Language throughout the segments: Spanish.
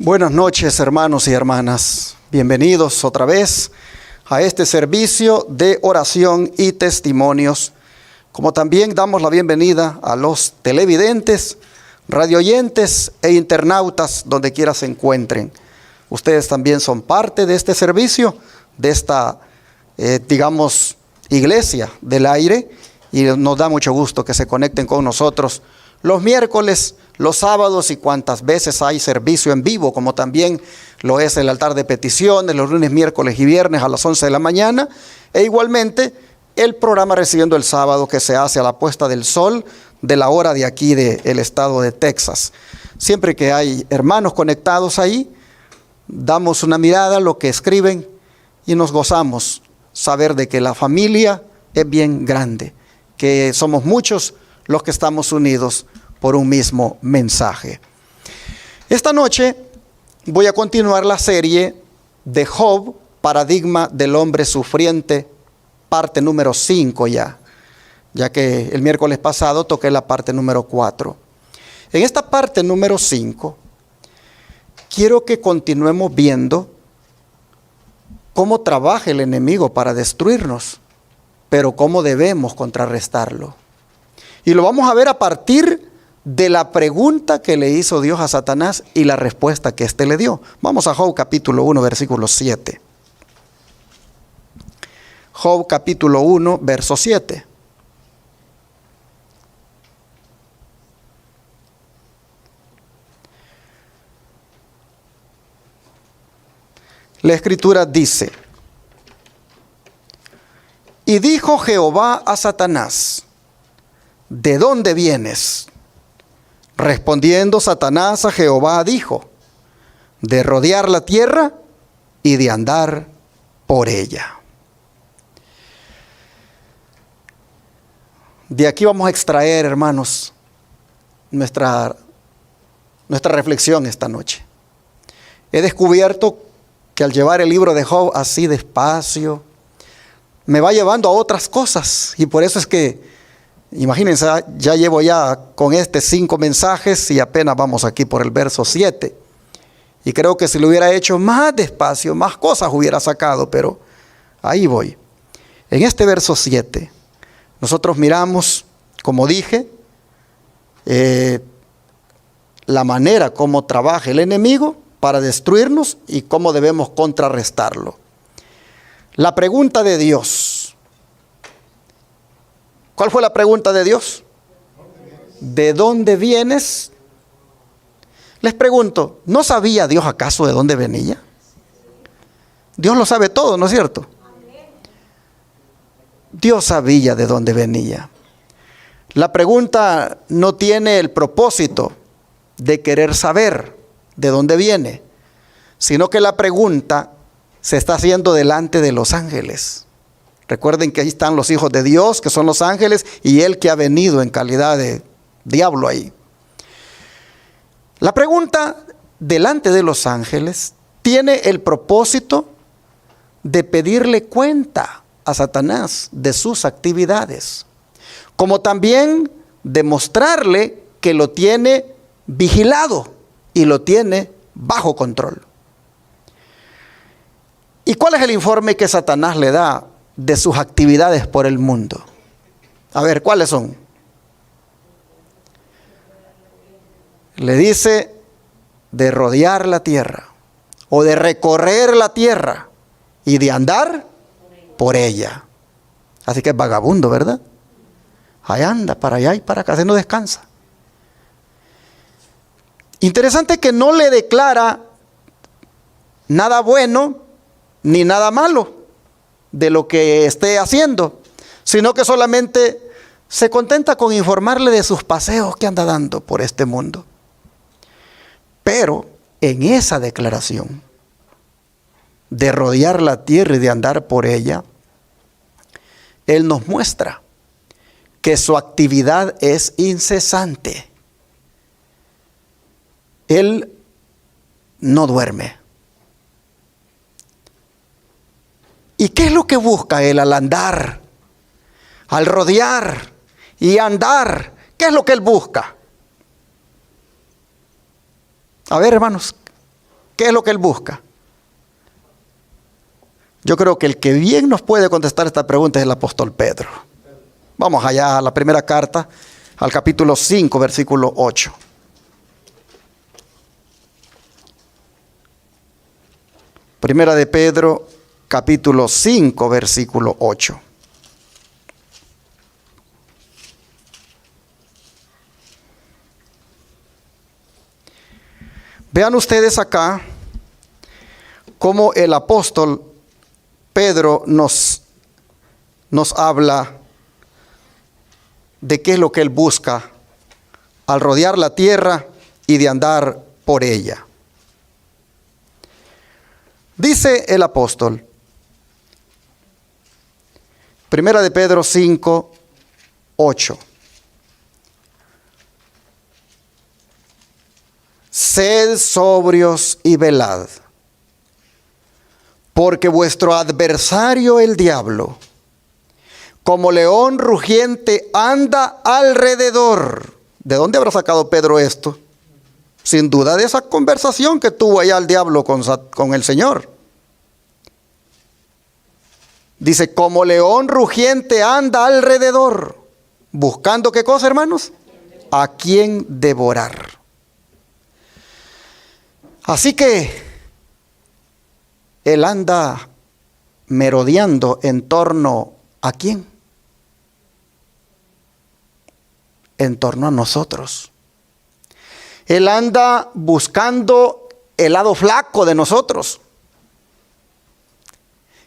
Buenas noches, hermanos y hermanas. Bienvenidos otra vez a este servicio de oración y testimonios. Como también damos la bienvenida a los televidentes, radioyentes e internautas donde quiera se encuentren. Ustedes también son parte de este servicio, de esta, iglesia del aire, y nos da mucho gusto que se conecten con nosotros los miércoles, los sábados y cuantas veces hay servicio en vivo, como también lo es el altar de peticiones, los lunes, miércoles y viernes a las 11 de la mañana, e igualmente el programa Recibiendo el Sábado que se hace a la puesta del sol de la hora de aquí del estado de Texas. Siempre que hay hermanos conectados ahí, damos una mirada a lo que escriben y nos gozamos saber de que la familia es bien grande, que somos muchos los que estamos unidos por un mismo mensaje. Esta noche voy a continuar la serie de Job, Paradigma del Hombre Sufriente, parte número 5 ya que el miércoles pasado toqué la parte número 4. En esta parte número 5, quiero que continuemos viendo cómo trabaja el enemigo para destruirnos, pero cómo debemos contrarrestarlo. Y lo vamos a ver a partir de la pregunta que le hizo Dios a Satanás y la respuesta que éste le dio. Vamos a Job capítulo 1, versículo 7. Job capítulo 1, verso 7. La escritura dice: y dijo Jehová a Satanás, ¿de dónde vienes? Respondiendo Satanás a Jehová dijo, de rodear la tierra y de andar por ella. De aquí vamos a extraer, hermanos, nuestra reflexión esta noche. He descubierto que al llevar el libro de Job así despacio, me va llevando a otras cosas, y por eso es que, imagínense, ya llevo ya con 5 mensajes y apenas vamos aquí por el verso 7. Y creo que si lo hubiera hecho más despacio, más cosas hubiera sacado, pero ahí voy. En este verso 7, nosotros miramos, como dije, la manera como trabaja el enemigo para destruirnos y cómo debemos contrarrestarlo. La pregunta de Dios. ¿Cuál fue la pregunta de Dios? ¿De dónde vienes? Les pregunto, ¿no sabía Dios acaso de dónde venía? Dios lo sabe todo, ¿no es cierto? Dios sabía de dónde venía. La pregunta no tiene el propósito de querer saber de dónde viene, sino que la pregunta se está haciendo delante de los ángeles. Recuerden que ahí están los hijos de Dios, que son los ángeles, y él que ha venido en calidad de diablo ahí. La pregunta delante de los ángeles tiene el propósito de pedirle cuenta a Satanás de sus actividades, como también demostrarle que lo tiene vigilado y lo tiene bajo control. ¿Y cuál es el informe que Satanás le da de sus actividades por el mundo? A ver, ¿cuáles son? Le dice de rodear la tierra, o de recorrer la tierra, y de andar por ella. Así que es vagabundo, ¿verdad? Ahí anda, para allá y para acá, se no descansa. Interesante que no le declara nada bueno ni nada malo de lo que esté haciendo, sino que solamente se contenta con informarle de sus paseos que anda dando por este mundo. Pero en esa declaración de rodear la tierra y de andar por ella, él nos muestra que su actividad es incesante. Él no duerme. ¿Y qué es lo que busca él al andar, al rodear y andar? ¿Qué es lo que él busca? A ver, hermanos, ¿qué es lo que él busca? Yo creo que el que bien nos puede contestar esta pregunta es el apóstol Pedro. Vamos allá a la primera carta, al capítulo 5, versículo 8. Primera de Pedro, capítulo 5, versículo 8. Vean ustedes acá cómo el apóstol Pedro nos habla de qué es lo que él busca al rodear la tierra y de andar por ella. Dice el apóstol, Primera de Pedro 5, 8. Sed sobrios y velad, porque vuestro adversario el diablo, como león rugiente, anda alrededor. ¿De dónde habrá sacado Pedro esto? Sin duda de esa conversación que tuvo allá el diablo con el Señor. Dice, como león rugiente anda alrededor, buscando ¿qué cosa, hermanos? A quién devorar. Así que él anda merodeando en torno ¿a quién? En torno a nosotros. Él anda buscando el lado flaco de nosotros.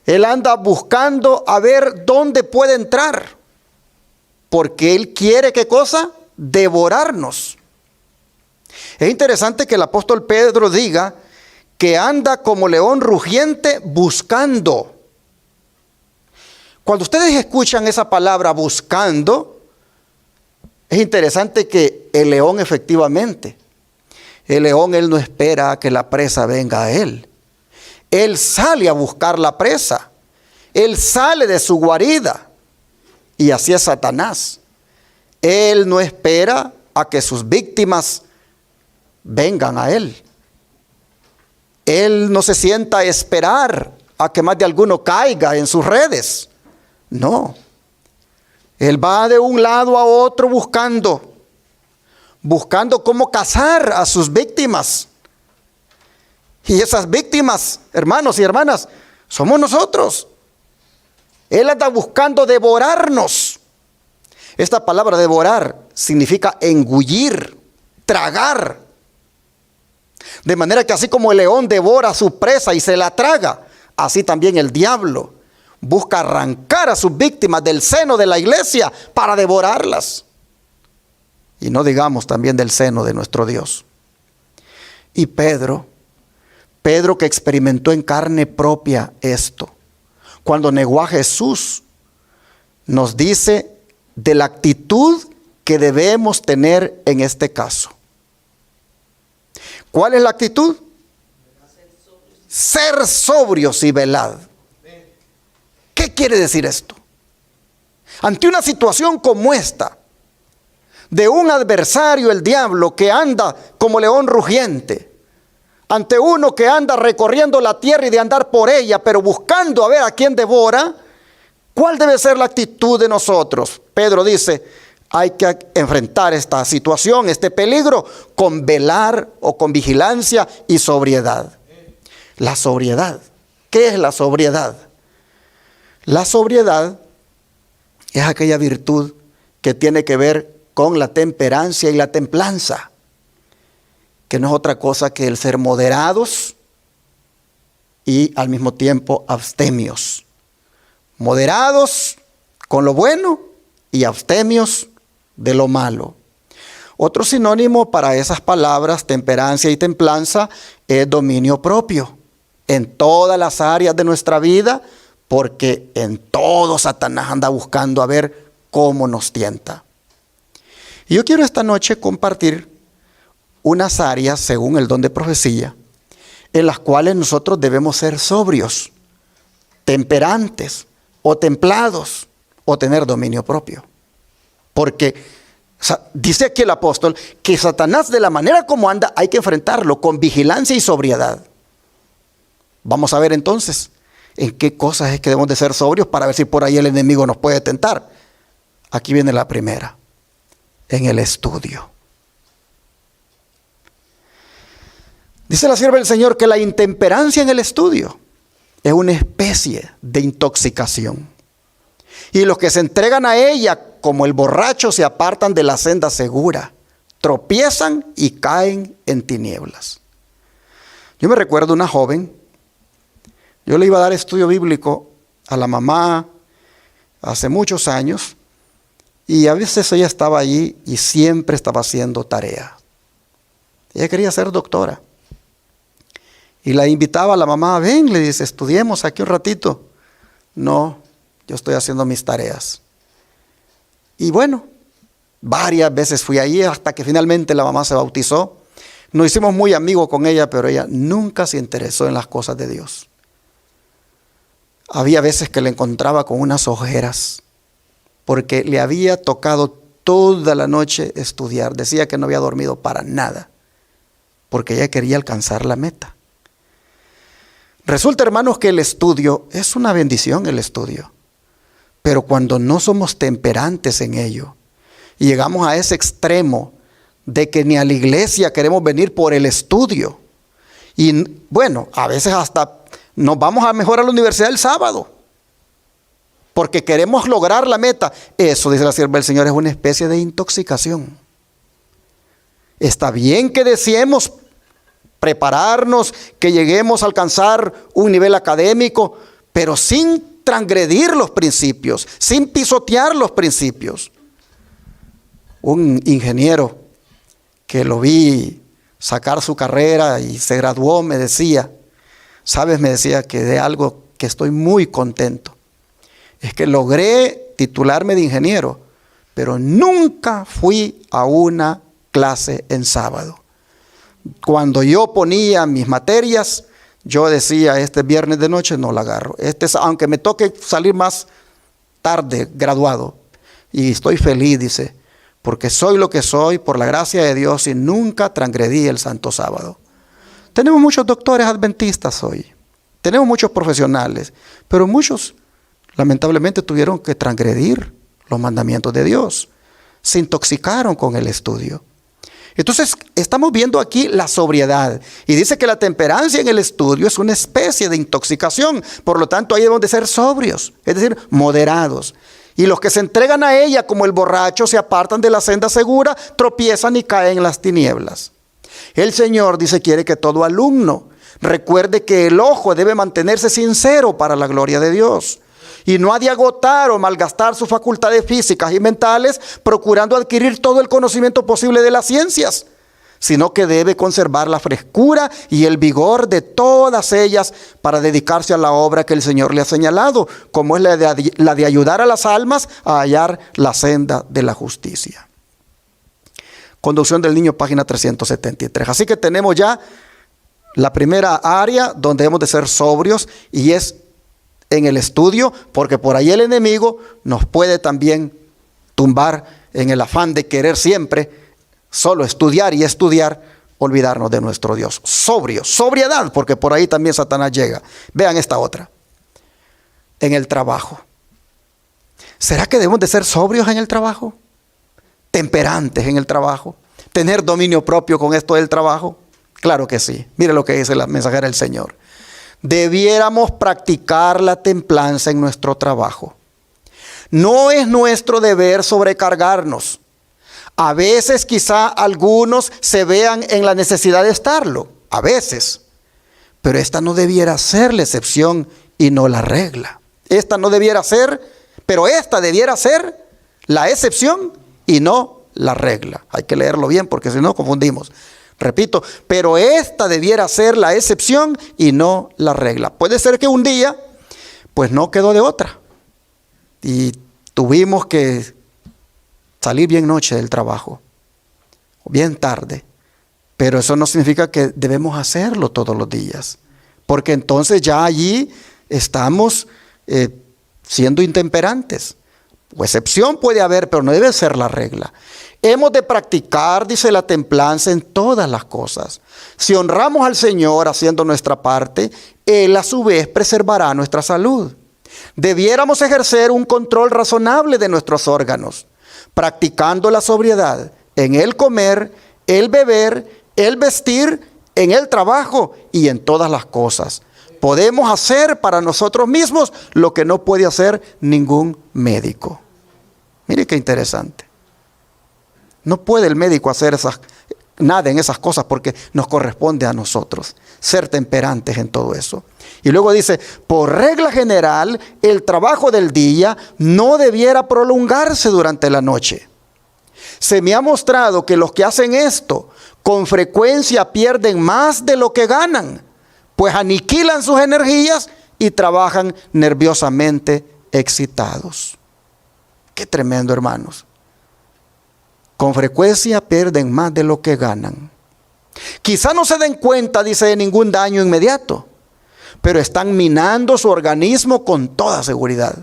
Él anda buscando a ver dónde puede entrar. Porque él quiere ¿qué cosa? Devorarnos. Es interesante que el apóstol Pedro diga que anda como león rugiente buscando. Cuando ustedes escuchan esa palabra buscando, es interesante que el león efectivamente, el león él no espera a que la presa venga a él. Él sale a buscar la presa. Él sale de su guarida. Y así es Satanás. Él no espera a que sus víctimas vengan a él. Él no se sienta a esperar a que más de alguno caiga en sus redes. No. Él va de un lado a otro buscando cómo cazar a sus víctimas. Y esas víctimas, hermanos y hermanas, somos nosotros. Él anda buscando devorarnos. Esta palabra devorar significa engullir, tragar. De manera que así como el león devora a su presa y se la traga, así también el diablo busca arrancar a sus víctimas del seno de la iglesia para devorarlas. Y no digamos también del seno de nuestro Dios. Y Pedro que experimentó en carne propia esto, cuando negó a Jesús, nos dice de la actitud que debemos tener en este caso. ¿Cuál es la actitud? Ser sobrios y velad. ¿Qué quiere decir esto? Ante una situación como esta, de un adversario, el diablo, que anda como león rugiente, ante uno que anda recorriendo la tierra y de andar por ella, pero buscando a ver a quién devora, ¿cuál debe ser la actitud de nosotros? Pedro dice, hay que enfrentar esta situación, este peligro, con velar o con vigilancia y sobriedad. La sobriedad. ¿Qué es la sobriedad? La sobriedad es aquella virtud que tiene que ver con la temperancia y la templanza, que no es otra cosa que el ser moderados y al mismo tiempo abstemios. Moderados con lo bueno y abstemios de lo malo. Otro sinónimo para esas palabras, temperancia y templanza, es dominio propio. En todas las áreas de nuestra vida, porque en todo Satanás anda buscando a ver cómo nos tienta. Y yo quiero esta noche compartir unas áreas, según el don de profecía, en las cuales nosotros debemos ser sobrios, temperantes o templados o tener dominio propio. Porque dice aquí el apóstol que Satanás, de la manera como anda, hay que enfrentarlo con vigilancia y sobriedad. Vamos a ver entonces en qué cosas es que debemos de ser sobrios para ver si por ahí el enemigo nos puede tentar. Aquí viene la primera, en el estudio. Dice la sierva del Señor que la intemperancia en el estudio es una especie de intoxicación. Y los que se entregan a ella, como el borracho, se apartan de la senda segura, tropiezan y caen en tinieblas. Yo me recuerdo una joven, yo le iba a dar estudio bíblico a la mamá hace muchos años, y a veces ella estaba allí y siempre estaba haciendo tarea. Ella quería ser doctora. Y la invitaba a la mamá, ven, le dice, estudiemos aquí un ratito. No, yo estoy haciendo mis tareas. Y bueno, varias veces fui allí hasta que finalmente la mamá se bautizó. Nos hicimos muy amigos con ella, pero ella nunca se interesó en las cosas de Dios. Había veces que la encontraba con unas ojeras, porque le había tocado toda la noche estudiar. Decía que no había dormido para nada, porque ella quería alcanzar la meta. Resulta, hermanos, que el estudio es una bendición, el estudio. Pero cuando no somos temperantes en ello y llegamos a ese extremo de que ni a la iglesia queremos venir por el estudio, y bueno, a veces hasta nos vamos a mejor a la universidad el sábado porque queremos lograr la meta. Eso, dice la sierva del Señor, es una especie de intoxicación. Está bien que deseemos prepararnos, que lleguemos a alcanzar un nivel académico, pero sin transgredir los principios, sin pisotear los principios. Un ingeniero que lo vi sacar su carrera y se graduó, me decía, ¿sabes? Me decía que de algo que estoy muy contento. Es que logré titularme de ingeniero, pero nunca fui a una clase en sábado. Cuando yo ponía mis materias, yo decía, este viernes de noche no la agarro. Aunque me toque salir más tarde, graduado. Y estoy feliz, dice, porque soy lo que soy por la gracia de Dios y nunca transgredí el santo sábado. Tenemos muchos doctores adventistas hoy. Tenemos muchos profesionales, pero muchos lamentablemente tuvieron que transgredir los mandamientos de Dios. Se intoxicaron con el estudio. Entonces, estamos viendo aquí la sobriedad. Y dice que la temperancia en el estudio es una especie de intoxicación. Por lo tanto, ahí debemos de ser sobrios, es decir, moderados. Y los que se entregan a ella como el borracho se apartan de la senda segura, tropiezan y caen en las tinieblas. El Señor dice, quiere que todo alumno recuerde que el ojo debe mantenerse sincero para la gloria de Dios. Y no ha de agotar o malgastar sus facultades físicas y mentales procurando adquirir todo el conocimiento posible de las ciencias, sino que debe conservar la frescura y el vigor de todas ellas para dedicarse a la obra que el Señor le ha señalado, como es la de ayudar a las almas a hallar la senda de la justicia. Conducción del niño, página 373. Así que tenemos ya la primera área donde debemos de ser sobrios, y es en el estudio, porque por ahí el enemigo nos puede también tumbar en el afán de querer siempre solo estudiar y estudiar, olvidarnos de nuestro Dios. Sobriedad, porque por ahí también Satanás llega. Vean esta otra. En el trabajo. ¿Será que debemos de ser sobrios en el trabajo? Temperantes en el trabajo. ¿Tener dominio propio con esto del trabajo? Claro que sí. Mire lo que dice la mensajera del Señor. Debiéramos practicar la templanza en nuestro trabajo. No es nuestro deber sobrecargarnos. A veces quizá algunos se vean en la necesidad de estarlo, a veces. Pero esta no debiera ser la excepción y no la regla. Esta debiera ser la excepción y no la regla. Hay que leerlo bien porque si no confundimos. Repito, pero esta debiera ser la excepción y no la regla. Puede ser que un día, pues no quedó de otra. Y tuvimos que salir bien noche del trabajo, o bien tarde. Pero eso no significa que debemos hacerlo todos los días. Porque entonces ya allí estamos siendo intemperantes. o excepción puede haber, pero no debe ser la regla. Hemos de practicar, dice, la templanza en todas las cosas. Si honramos al Señor haciendo nuestra parte, Él a su vez preservará nuestra salud. Debiéramos ejercer un control razonable de nuestros órganos, practicando la sobriedad en el comer, el beber, el vestir, en el trabajo y en todas las cosas. Podemos hacer para nosotros mismos lo que no puede hacer ningún médico. Mire qué interesante. No puede el médico hacer nada en esas cosas porque nos corresponde a nosotros ser temperantes en todo eso. Y luego dice, por regla general, el trabajo del día no debiera prolongarse durante la noche. Se me ha mostrado que los que hacen esto con frecuencia pierden más de lo que ganan, pues aniquilan sus energías y trabajan nerviosamente excitados. Qué tremendo, hermanos. Con frecuencia pierden más de lo que ganan. Quizá no se den cuenta, dice, de ningún daño inmediato, pero están minando su organismo con toda seguridad.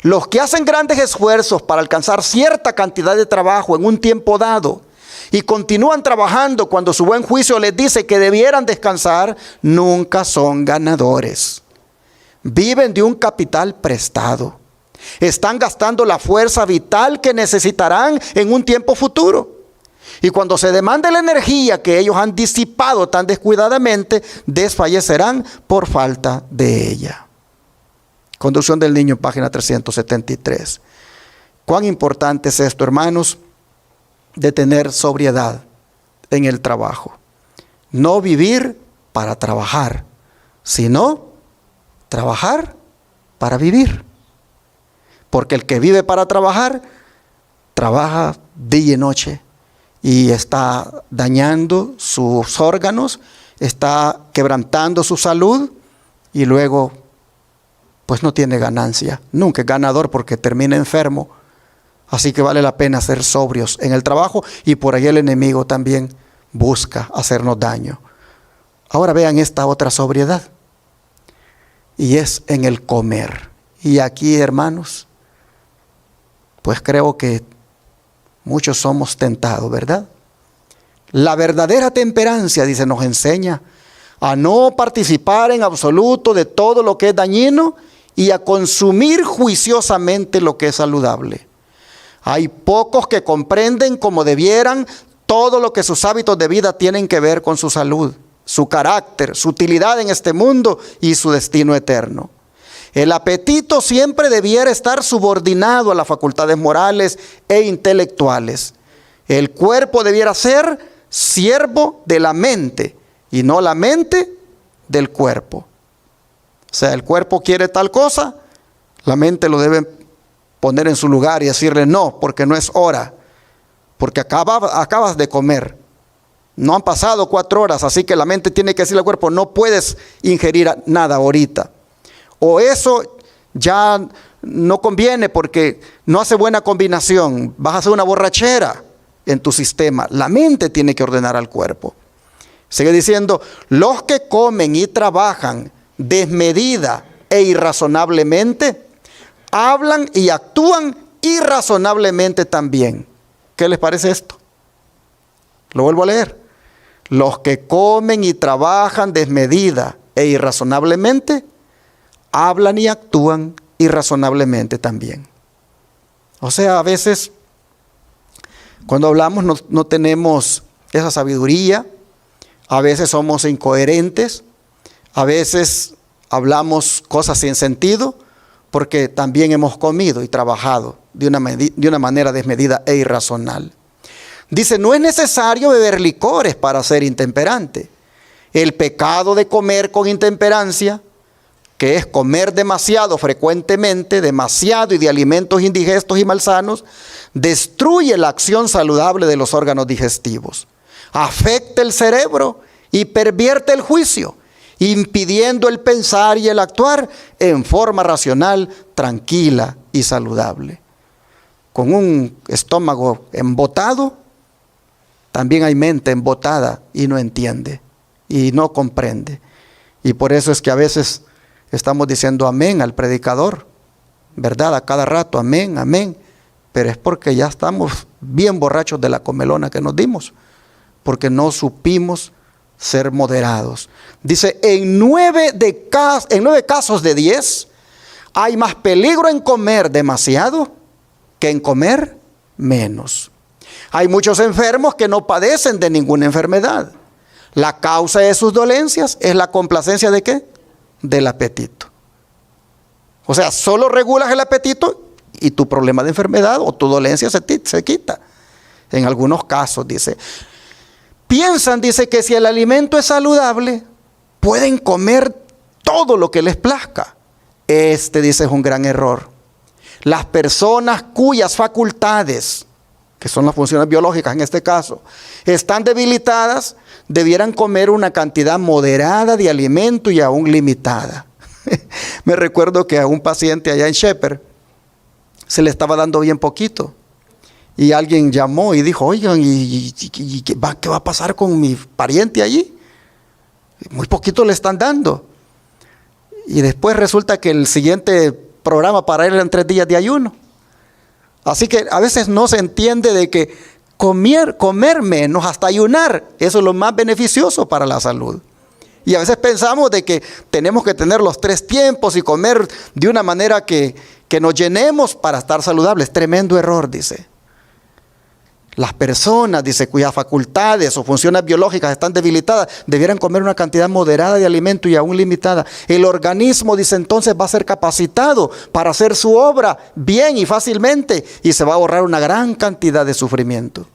Los que hacen grandes esfuerzos para alcanzar cierta cantidad de trabajo en un tiempo dado y continúan trabajando cuando su buen juicio les dice que debieran descansar, nunca son ganadores. Viven de un capital prestado. Están gastando la fuerza vital que necesitarán en un tiempo futuro. Y cuando se demande la energía que ellos han disipado tan descuidadamente, desfallecerán por falta de ella. Conducción del niño, página 373. ¿Cuán importante es esto, hermanos? De tener sobriedad en el trabajo. No vivir para trabajar, sino trabajar para vivir. Porque el que vive para trabajar, trabaja día y noche y está dañando sus órganos, está quebrantando su salud y luego pues no tiene ganancia. Nunca es ganador porque termina enfermo. Así que vale la pena ser sobrios en el trabajo y por ahí el enemigo también busca hacernos daño. Ahora vean esta otra sobriedad y es en el comer. Y aquí, hermanos, pues creo que muchos somos tentados, ¿verdad? La verdadera temperancia, dice, nos enseña a no participar en absoluto de todo lo que es dañino y a consumir juiciosamente lo que es saludable. Hay pocos que comprenden como debieran todo lo que sus hábitos de vida tienen que ver con su salud, su carácter, su utilidad en este mundo y su destino eterno. El apetito siempre debiera estar subordinado a las facultades morales e intelectuales. El cuerpo debiera ser siervo de la mente y no la mente del cuerpo. O sea, el cuerpo quiere tal cosa, la mente lo debe poner en su lugar y decirle no, porque no es hora, porque acabas de comer. No han pasado 4 horas, así que la mente tiene que decirle al cuerpo, no puedes ingerir nada ahorita. O eso ya no conviene porque no hace buena combinación. Vas a hacer una borrachera en tu sistema. La mente tiene que ordenar al cuerpo. Sigue diciendo, los que comen y trabajan desmedida e irrazonablemente, hablan y actúan irrazonablemente también. ¿Qué les parece esto? Lo vuelvo a leer. Los que comen y trabajan desmedida e irrazonablemente, hablan y actúan irrazonablemente también. O sea, a veces cuando hablamos no tenemos esa sabiduría, a veces somos incoherentes, a veces hablamos cosas sin sentido, porque también hemos comido y trabajado de una manera desmedida e irracional. Dice, no es necesario beber licores para ser intemperante. El pecado de comer con intemperancia, que es comer demasiado frecuentemente, demasiado y de alimentos indigestos y malsanos, destruye la acción saludable de los órganos digestivos, afecta el cerebro y pervierte el juicio, impidiendo el pensar y el actuar en forma racional, tranquila y saludable. Con un estómago embotado, también hay mente embotada y no entiende y no comprende. Y por eso es que a veces estamos diciendo amén al predicador, ¿verdad? A cada rato, amén, amén. Pero es porque ya estamos bien borrachos de la comelona que nos dimos, porque no supimos ser moderados. Dice, en 9 casos de 10, hay más peligro en comer demasiado que en comer menos. Hay muchos enfermos que no padecen de ninguna enfermedad. La causa de sus dolencias es la complacencia ¿de qué? Del apetito. O sea, solo regulas el apetito y tu problema de enfermedad o tu dolencia se quita. En algunos casos, dice. Piensan, dice, que si el alimento es saludable, pueden comer todo lo que les plazca. Dice, es un gran error. Las personas cuyas facultades, que son las funciones biológicas en este caso, están debilitadas, debieran comer una cantidad moderada de alimento y aún limitada. Me recuerdo que a un paciente allá en Shepherd se le estaba dando bien poquito. Y alguien llamó y dijo, oigan, ¿y qué va a pasar con mi pariente allí? Muy poquito le están dando. Y después resulta que el siguiente programa para él eran 3 días de ayuno. Así que a veces no se entiende de que comer menos, hasta ayunar, eso es lo más beneficioso para la salud. Y a veces pensamos de que tenemos que tener los 3 tiempos y comer de una manera que nos llenemos para estar saludables. Tremendo error, dice. Las personas, dice, cuyas facultades o funciones biológicas están debilitadas, debieran comer una cantidad moderada de alimento y aún limitada. El organismo, dice, entonces va a ser capacitado para hacer su obra bien y fácilmente, y se va a ahorrar una gran cantidad de sufrimiento.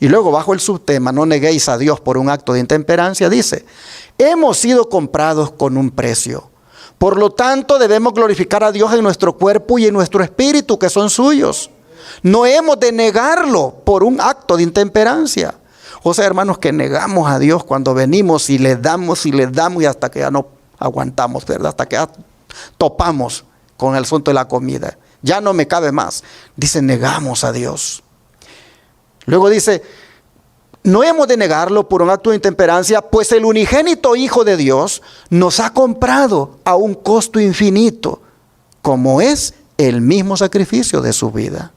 Y luego, bajo el subtema, no neguéis a Dios por un acto de intemperancia, dice, hemos sido comprados con un precio. Por lo tanto, debemos glorificar a Dios en nuestro cuerpo y en nuestro espíritu, que son suyos. No hemos de negarlo por un acto de intemperancia. O sea, hermanos, que negamos a Dios cuando venimos y le damos y hasta que ya no aguantamos, ¿verdad? Hasta que ya topamos con el asunto de la comida. Ya no me cabe más. Dice, negamos a Dios. Luego dice, no hemos de negarlo por un acto de intemperancia, pues el unigénito Hijo de Dios nos ha comprado a un costo infinito, como es el mismo sacrificio de su vida.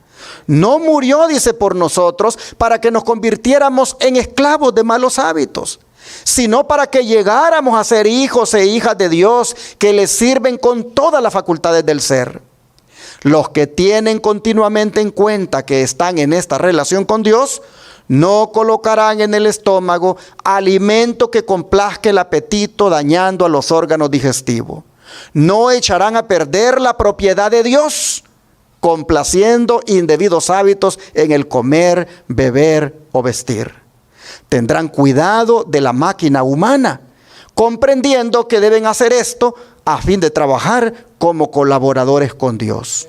No murió, dice, por nosotros para que nos convirtiéramos en esclavos de malos hábitos, sino para que llegáramos a ser hijos e hijas de Dios que le sirven con todas las facultades del ser. Los que tienen continuamente en cuenta que están en esta relación con Dios, no colocarán en el estómago alimento que complazca el apetito, dañando a los órganos digestivos. No echarán a perder la propiedad de Dios, complaciendo indebidos hábitos en el comer, beber o vestir. Tendrán cuidado de la máquina humana, comprendiendo que deben hacer esto a fin de trabajar como colaboradores con Dios.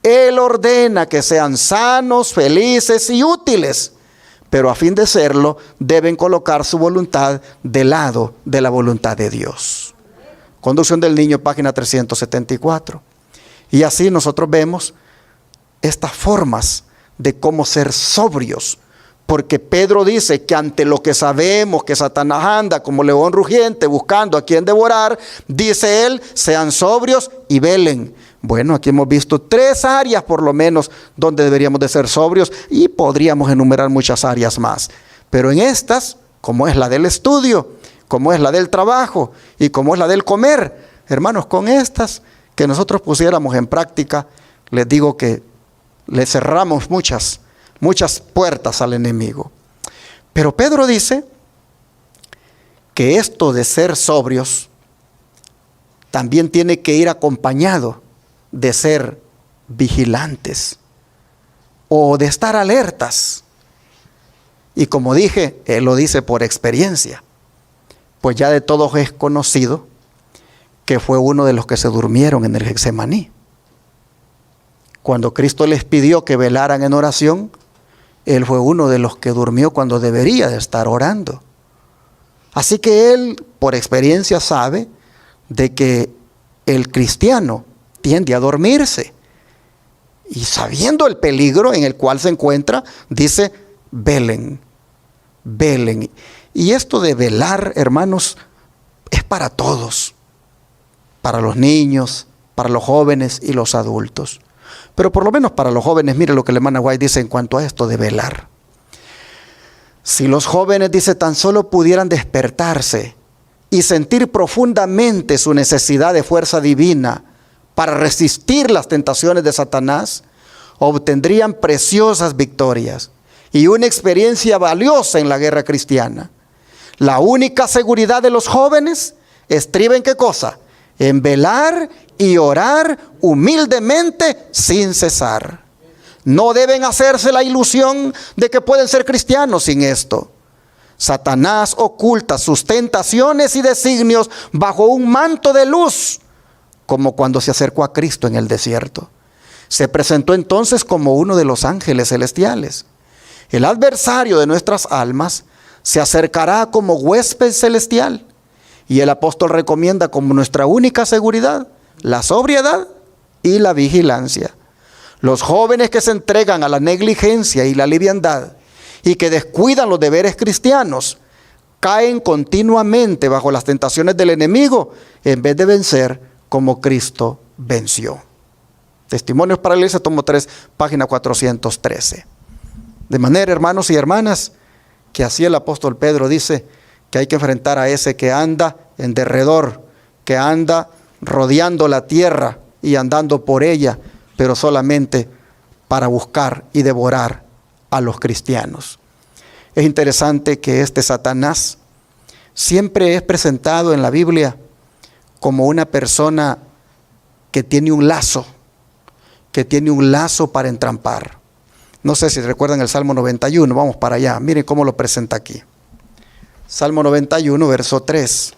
Él ordena que sean sanos, felices y útiles, pero a fin de serlo deben colocar su voluntad del lado de la voluntad de Dios. Conducción del Niño, página 374. Y así nosotros vemos estas formas de cómo ser sobrios, porque Pedro dice que ante lo que sabemos que Satanás anda como león rugiente buscando a quien devorar, dice él, sean sobrios y velen. Bueno, aquí hemos visto 3 áreas por lo menos donde deberíamos de ser sobrios, y podríamos enumerar muchas áreas más, pero en estas, como es la del estudio, como es la del trabajo y como es la del comer, hermanos, con estas que nosotros pusiéramos en práctica, les digo que le cerramos muchas puertas al enemigo. Pero Pedro dice que esto de ser sobrios también tiene que ir acompañado de ser vigilantes o de estar alertas. Y como dije, él lo dice por experiencia, pues ya de todos es conocido que fue uno de los que se durmieron en el Getsemaní. Cuando Cristo les pidió que velaran en oración, él fue uno de los que durmió cuando debería de estar orando. Así que él, por experiencia, sabe de que el cristiano tiende a dormirse. Y sabiendo el peligro en el cual se encuentra, dice, velen, velen. Y esto de velar, hermanos, es para todos. Para los niños, para los jóvenes y los adultos. Pero por lo menos para los jóvenes, mire lo que la hermana White dice en cuanto a esto de velar. Si los jóvenes, dice, tan solo pudieran despertarse y sentir profundamente su necesidad de fuerza divina para resistir las tentaciones de Satanás, obtendrían preciosas victorias y una experiencia valiosa en la guerra cristiana. La única seguridad de los jóvenes estriba en ¿qué cosa? En velar y orar humildemente sin cesar. No deben hacerse la ilusión de que pueden ser cristianos sin esto. Satanás oculta sus tentaciones y designios bajo un manto de luz, como cuando se acercó a Cristo en el desierto. Se presentó entonces como uno de los ángeles celestiales. El adversario de nuestras almas se acercará como huésped celestial. Y el apóstol recomienda como nuestra única seguridad la sobriedad y la vigilancia. Los jóvenes que se entregan a la negligencia y la liviandad y que descuidan los deberes cristianos caen continuamente bajo las tentaciones del enemigo en vez de vencer como Cristo venció. Testimonios para la Iglesia, tomo 3, página 413. De manera, hermanos y hermanas, que así el apóstol Pedro dice que hay que enfrentar a ese que anda en derredor, que anda rodeando la tierra y andando por ella, pero solamente para buscar y devorar a los cristianos. Es interesante que este Satanás siempre es presentado en la Biblia como una persona que tiene un lazo para entrampar. No sé si recuerdan el Salmo 91, vamos para allá, miren cómo lo presenta aquí. Salmo 91, verso 3.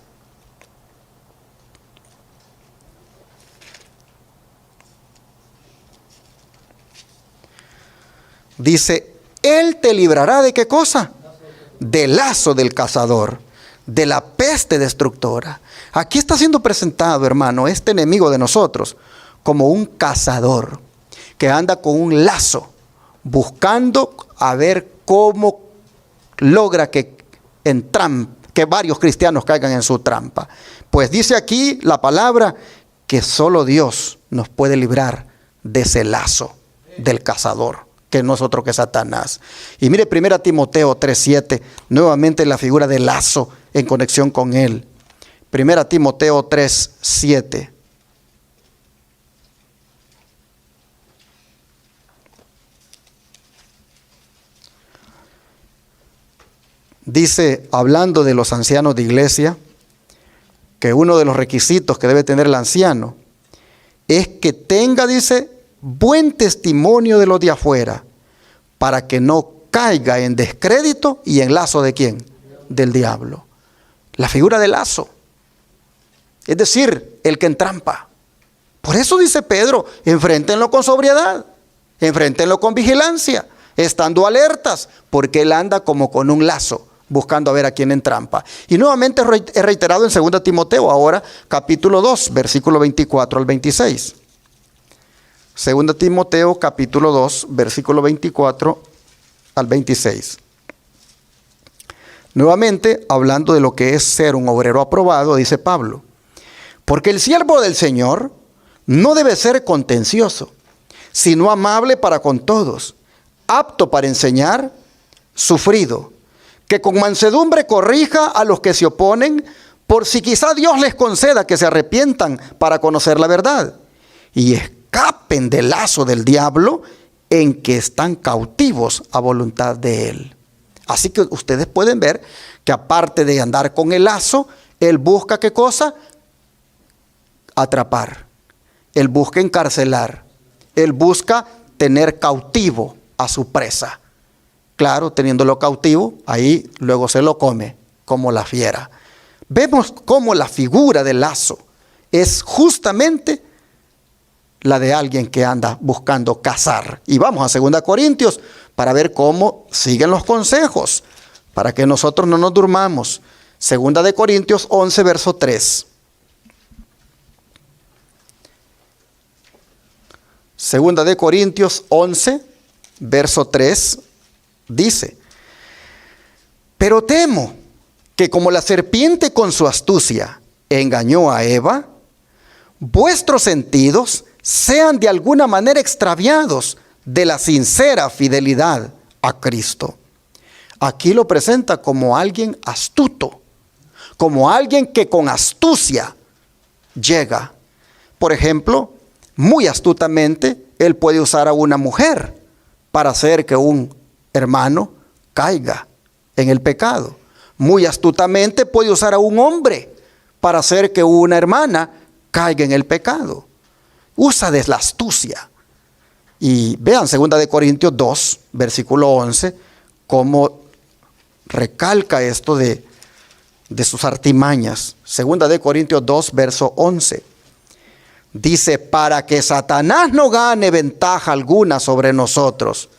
Dice, Él te librará ¿de qué cosa? Del lazo del cazador, de la peste destructora. Aquí está siendo presentado, hermano, este enemigo de nosotros como un cazador que anda con un lazo buscando a ver cómo logra que varios cristianos caigan en su trampa. Pues dice aquí la palabra que solo Dios nos puede librar de ese lazo del cazador, que no es otro que Satanás. Y mire 1 Timoteo 3:7, nuevamente la figura del lazo en conexión con él. 1 Timoteo 3:7. Dice, hablando de los ancianos de iglesia, que uno de los requisitos que debe tener el anciano es que tenga, dice, buen testimonio de los de afuera, para que no caiga en descrédito y en lazo ¿de quién? Del diablo. La figura del lazo, es decir, el que entrampa. Por eso dice Pedro, enfréntenlo con sobriedad, enfréntenlo con vigilancia, estando alertas, porque él anda como con un lazo, buscando a ver a quién entrampa. Y nuevamente es reiterado en 2 Timoteo, ahora capítulo 2, versículo 24 al 26. 2 Timoteo capítulo 2, versículo 24 al 26. Nuevamente, hablando de lo que es ser un obrero aprobado, dice Pablo, porque el siervo del Señor no debe ser contencioso, sino amable para con todos, apto para enseñar, sufrido, que con mansedumbre corrija a los que se oponen, por si quizá Dios les conceda que se arrepientan para conocer la verdad, y escapen del lazo del diablo en que están cautivos a voluntad de él. Así que ustedes pueden ver que aparte de andar con el lazo, él busca ¿qué cosa? Atrapar. Él busca encarcelar. Él busca tener cautivo a su presa. Claro, teniéndolo cautivo, ahí luego se lo come como la fiera. Vemos cómo la figura del lazo es justamente la de alguien que anda buscando cazar. Y vamos a 2 Corintios para ver cómo siguen los consejos, para que nosotros no nos durmamos. 2 Corintios 11, verso 3. 2 Corintios 11, verso 3, dice, pero temo que como la serpiente con su astucia engañó a Eva, vuestros sentidos sean de alguna manera extraviados de la sincera fidelidad a Cristo. Aquí lo presenta como alguien astuto, como alguien que con astucia llega. Por ejemplo, muy astutamente, él puede usar a una mujer para hacer que un hermano caiga en el pecado. Muy astutamente puede usar a un hombre para hacer que una hermana caiga en el pecado. Usa de la astucia. Y vean 2 Corintios 2, versículo 11, cómo recalca esto de sus artimañas. 2 Corintios 2, verso 11. Dice, para que Satanás no gane ventaja alguna sobre nosotros,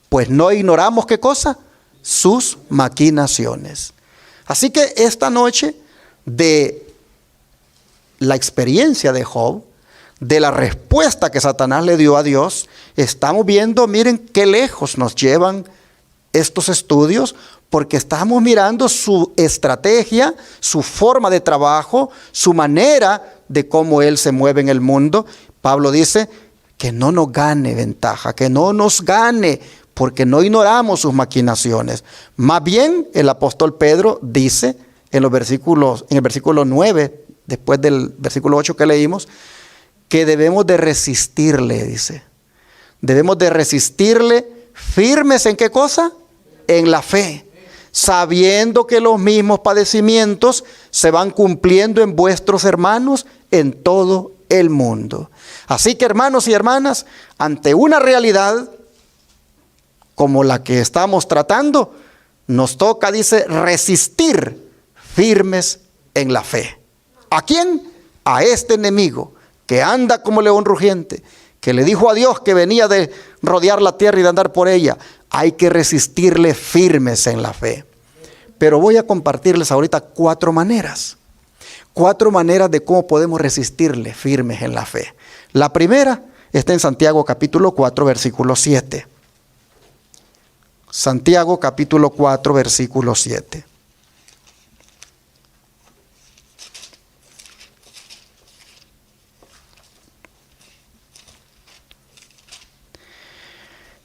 pues no ignoramos, ¿qué cosa? Sus maquinaciones. Así que esta noche, de la experiencia de Job, de la respuesta que Satanás le dio a Dios, estamos viendo, miren qué lejos nos llevan estos estudios, porque estamos mirando su estrategia, su forma de trabajo, su manera de cómo él se mueve en el mundo. Pablo dice que no nos gane ventaja, que no nos gane, porque no ignoramos sus maquinaciones. Más bien, el apóstol Pedro dice en el versículo 9, después del versículo 8 que leímos, que debemos de resistirle, dice. Debemos de resistirle firmes ¿en qué cosa? En la fe, sabiendo que los mismos padecimientos se van cumpliendo en vuestros hermanos en todo el mundo. Así que, hermanos y hermanas, ante una realidad como la que estamos tratando, nos toca, dice, resistir firmes en la fe. ¿A quién? A este enemigo que anda como león rugiente, que le dijo a Dios que venía de rodear la tierra y de andar por ella. Hay que resistirle firmes en la fe. Pero voy a compartirles ahorita 4 maneras. 4 maneras de cómo podemos resistirle firmes en la fe. La primera está en Santiago capítulo 4, versículo 7. Santiago capítulo 4, versículo 7.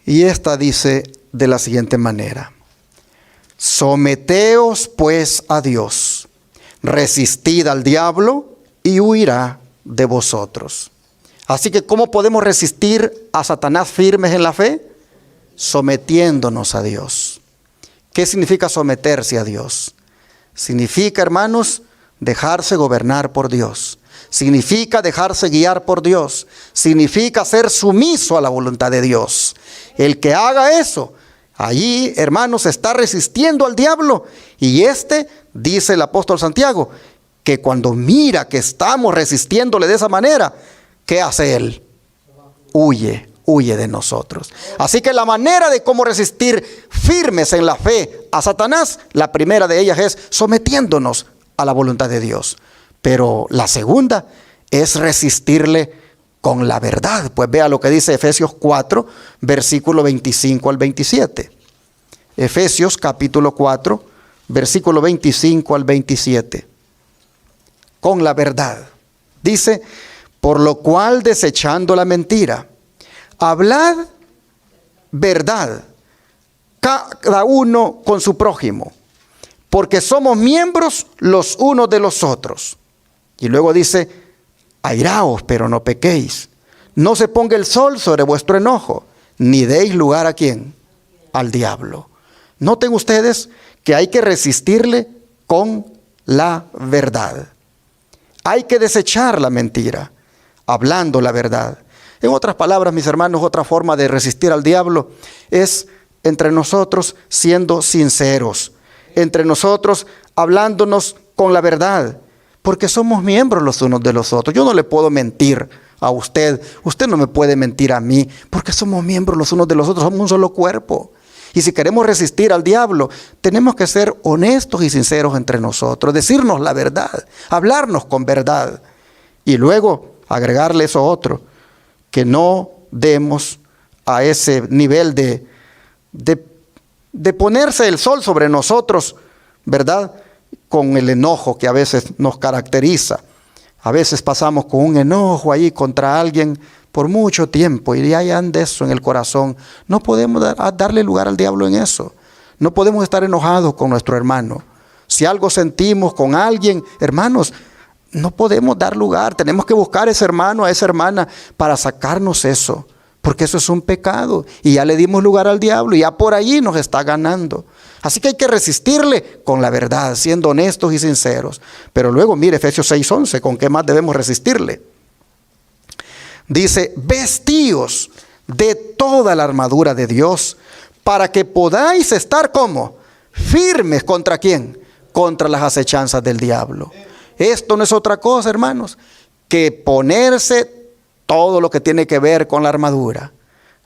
Y esta dice de la siguiente manera: someteos pues a Dios, resistid al diablo y huirá de vosotros. Así que, ¿cómo podemos resistir a Satanás firmes en la fe? Sometiéndonos a Dios. ¿Qué significa someterse a Dios? Significa, hermanos, dejarse gobernar por Dios. Significa dejarse guiar por Dios. Significa ser sumiso a la voluntad de Dios. El que haga eso, allí, hermanos, está resistiendo al diablo. Y dice el apóstol Santiago, que cuando mira que estamos resistiéndole de esa manera, ¿qué hace él? Huye de nosotros. Así que la manera de cómo resistir firmes en la fe a Satanás, la primera de ellas es sometiéndonos a la voluntad de Dios. Pero la segunda es resistirle con la verdad. Pues vea lo que dice Efesios 4, versículo 25 al 27. Efesios capítulo 4, versículo 25 al 27. Con la verdad. Dice, por lo cual desechando la mentira, hablad verdad, cada uno con su prójimo, porque somos miembros los unos de los otros. Y luego dice, airaos, pero no pequéis. No se ponga el sol sobre vuestro enojo, ni deis lugar ¿a quién? Al diablo. Noten ustedes que hay que resistirle con la verdad. Hay que desechar la mentira, hablando la verdad. En otras palabras, mis hermanos, otra forma de resistir al diablo es entre nosotros siendo sinceros, entre nosotros hablándonos con la verdad, porque somos miembros los unos de los otros. Yo no le puedo mentir a usted, usted no me puede mentir a mí, porque somos miembros los unos de los otros, somos un solo cuerpo. Y si queremos resistir al diablo, tenemos que ser honestos y sinceros entre nosotros, decirnos la verdad, hablarnos con verdad, y luego agregarle eso otro, que no demos a ese nivel de ponerse el sol sobre nosotros, ¿verdad? Con el enojo que a veces nos caracteriza. A veces pasamos con un enojo ahí contra alguien por mucho tiempo y ahí anda eso en el corazón. No podemos darle lugar al diablo en eso. No podemos estar enojados con nuestro hermano. Si algo sentimos con alguien, hermanos, no podemos dar lugar. Tenemos que buscar a ese hermano, a esa hermana, para sacarnos eso. Porque eso es un pecado. Y ya le dimos lugar al diablo y ya por allí nos está ganando. Así que hay que resistirle con la verdad, siendo honestos y sinceros. Pero luego, mire, Efesios 6:11, ¿con qué más debemos resistirle? Dice, vestíos de toda la armadura de Dios, para que podáis estar, ¿cómo? Firmes, ¿contra quién? Contra las acechanzas del diablo. Esto no es otra cosa, hermanos, que ponerse todo lo que tiene que ver con la armadura.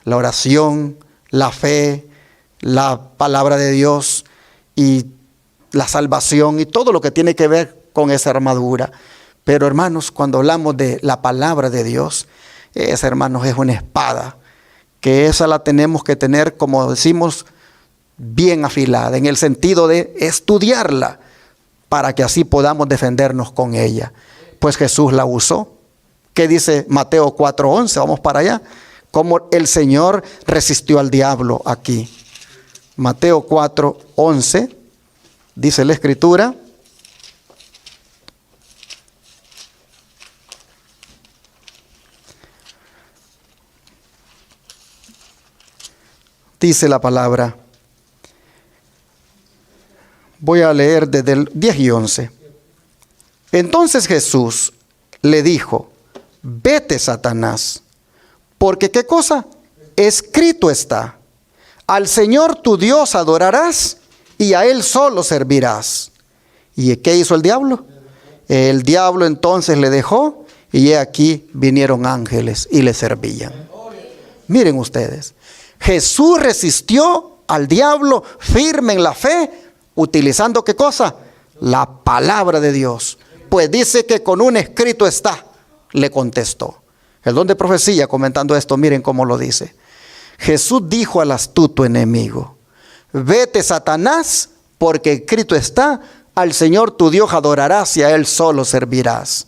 La oración, la fe, la palabra de Dios y la salvación y todo lo que tiene que ver con esa armadura. Pero hermanos, cuando hablamos de la palabra de Dios, esa, hermanos, es una espada, que esa la tenemos que tener, como decimos, bien afilada, en el sentido de estudiarla, para que así podamos defendernos con ella. Pues Jesús la usó. ¿Qué dice Mateo 4:11? Vamos para allá. Cómo el Señor resistió al diablo aquí. Mateo 4:11, dice la Escritura. Dice la palabra. Voy a leer desde el 10 y 11. Entonces Jesús le dijo, vete, Satanás, porque ¿qué cosa? Escrito está. Al Señor tu Dios adorarás y a Él solo servirás. ¿Y qué hizo el diablo? El diablo entonces le dejó y he aquí vinieron ángeles y le servían. Miren ustedes, Jesús resistió al diablo firme en la fe, utilizando ¿qué cosa? La palabra de Dios. Pues dice que con un escrito está, le contestó. El don de profecía, comentando esto, miren cómo lo dice. Jesús dijo al astuto enemigo, vete, Satanás, porque escrito está, al Señor tu Dios adorarás y a Él solo servirás.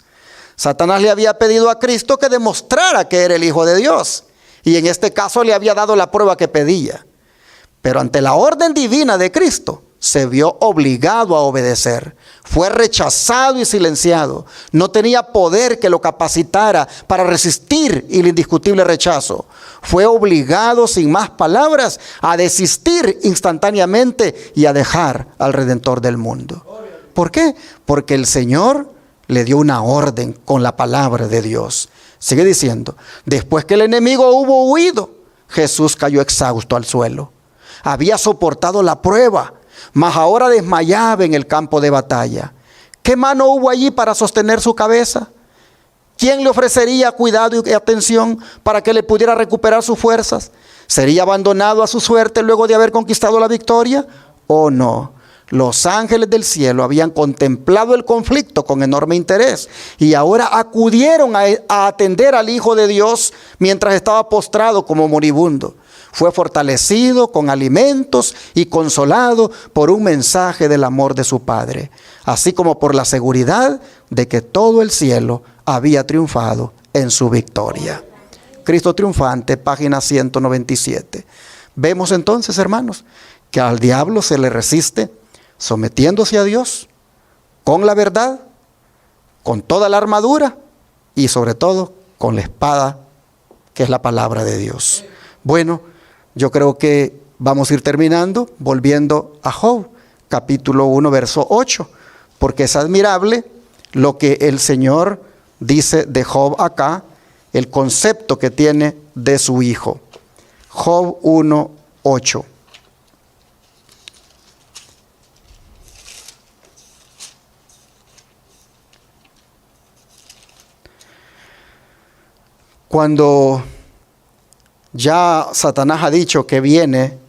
Satanás le había pedido a Cristo que demostrara que era el Hijo de Dios. Y en este caso le había dado la prueba que pedía. Pero ante la orden divina de Cristo, se vio obligado a obedecer. Fue rechazado y silenciado. No tenía poder que lo capacitara para resistir el indiscutible rechazo. Fue obligado sin más palabras a desistir instantáneamente y a dejar al Redentor del mundo. ¿Por qué? Porque el Señor le dio una orden con la palabra de Dios. Sigue diciendo, después que el enemigo hubo huido, Jesús cayó exhausto al suelo. Había soportado la prueba, mas ahora desmayaba en el campo de batalla. ¿Qué mano hubo allí para sostener su cabeza? ¿Quién le ofrecería cuidado y atención para que le pudiera recuperar sus fuerzas? ¿Sería abandonado a su suerte luego de haber conquistado la victoria? ¿O no? Los ángeles del cielo habían contemplado el conflicto con enorme interés y ahora acudieron a atender al Hijo de Dios mientras estaba postrado como moribundo. Fue fortalecido con alimentos y consolado por un mensaje del amor de su Padre, así como por la seguridad de que todo el cielo había triunfado en su victoria. Cristo triunfante, página 197. Vemos entonces, hermanos, que al diablo se le resiste sometiéndose a Dios con la verdad, con toda la armadura y sobre todo con la espada que es la palabra de Dios. Bueno, yo creo que vamos a ir terminando volviendo a Job, capítulo 1, verso 8, porque es admirable lo que el Señor dice de Job acá, el concepto que tiene de su hijo. Job 1, 8. Cuando ya Satanás ha dicho que viene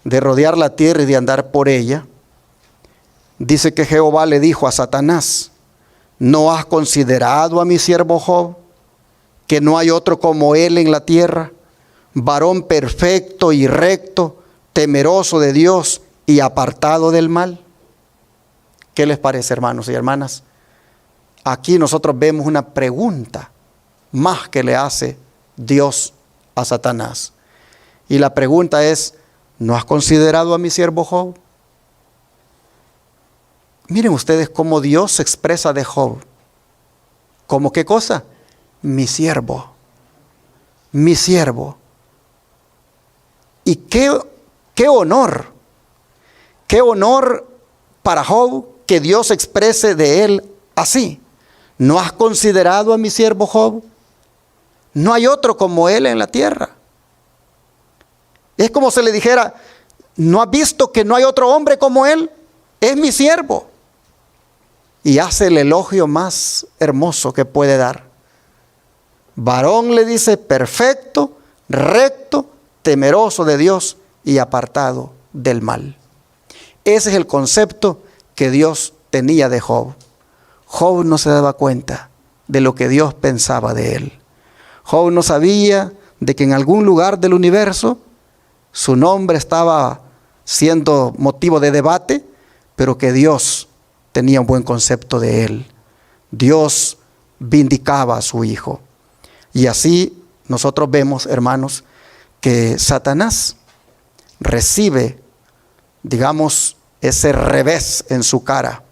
de rodear la tierra y de andar por ella, dice que Jehová le dijo a Satanás, ¿no has considerado a mi siervo Job, que no hay otro como él en la tierra, varón perfecto y recto, temeroso de Dios y apartado del mal? ¿Qué les parece, hermanos y hermanas? aquí nosotros vemos una pregunta más que le hace Dios a Satanás. Y la pregunta es, ¿no has considerado a mi siervo Job? Miren ustedes cómo Dios se expresa de Job. ¿Cómo qué cosa? Mi siervo. Mi siervo. Y qué honor. Qué honor para Job que Dios exprese de él así. ¿No has considerado a mi siervo Job? No hay otro como él en la tierra. Es como si le dijera, ¿no has visto que no hay otro hombre como él? Es mi siervo. Y hace el elogio más hermoso que puede dar. Varón, le dice, perfecto, recto, temeroso de Dios y apartado del mal. Ese es el concepto que Dios tenía de Job. Job no se daba cuenta de lo que Dios pensaba de él. Job no sabía de que en algún lugar del universo su nombre estaba siendo motivo de debate, pero que Dios tenía un buen concepto de él. Dios vindicaba a su hijo. Y así nosotros vemos, hermanos, que Satanás recibe, digamos, ese revés en su cara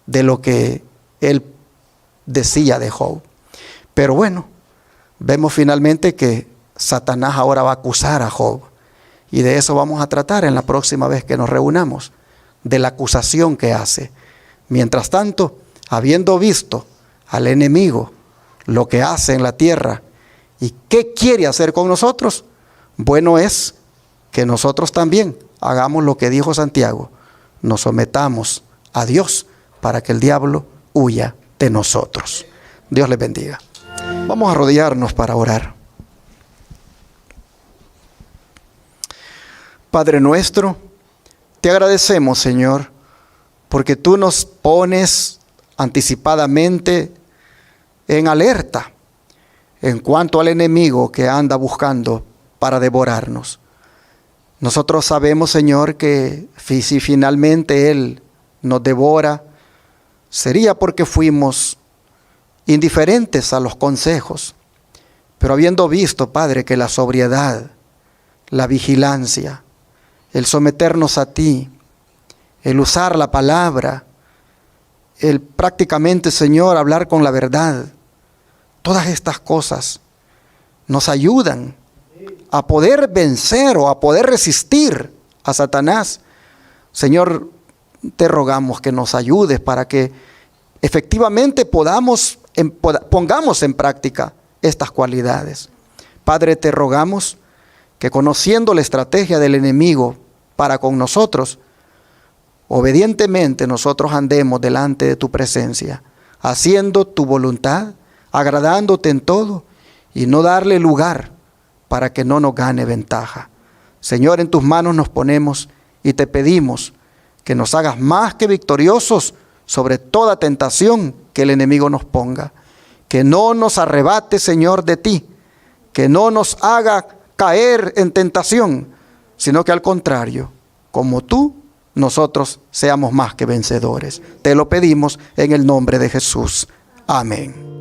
de lo que él decía de Job. Pero bueno, vemos finalmente que Satanás ahora va a acusar a Job. Y de eso vamos a tratar en la próxima vez que nos reunamos, de la acusación que hace. Mientras tanto, habiendo visto al enemigo lo que hace en la tierra y qué quiere hacer con nosotros, bueno es que nosotros también hagamos lo que dijo Santiago, nos sometamos a Dios para que el diablo huya de nosotros. Dios les bendiga. Vamos a arrodillarnos para orar. Padre nuestro, te agradecemos, Señor, porque tú nos pones anticipadamente en alerta en cuanto al enemigo que anda buscando para devorarnos. Nosotros sabemos, Señor, que si finalmente Él nos devora, sería porque fuimos indiferentes a los consejos. Pero habiendo visto, Padre, que la sobriedad, la vigilancia, el someternos a ti, el usar la palabra, el prácticamente, Señor, hablar con la verdad, todas estas cosas nos ayudan a poder vencer o a poder resistir a Satanás. Señor, te rogamos que nos ayudes para que efectivamente pongamos en práctica estas cualidades. Padre, te rogamos que conociendo la estrategia del enemigo para con nosotros, obedientemente nosotros andemos delante de tu presencia, haciendo tu voluntad, agradándote en todo y no darle lugar para que no nos gane ventaja. Señor, en tus manos nos ponemos y te pedimos que nos hagas más que victoriosos sobre toda tentación que el enemigo nos ponga. Que no nos arrebate, Señor, de ti. Que no nos haga caer en tentación, sino que al contrario, como tú, nosotros seamos más que vencedores. Te lo pedimos en el nombre de Jesús. Amén.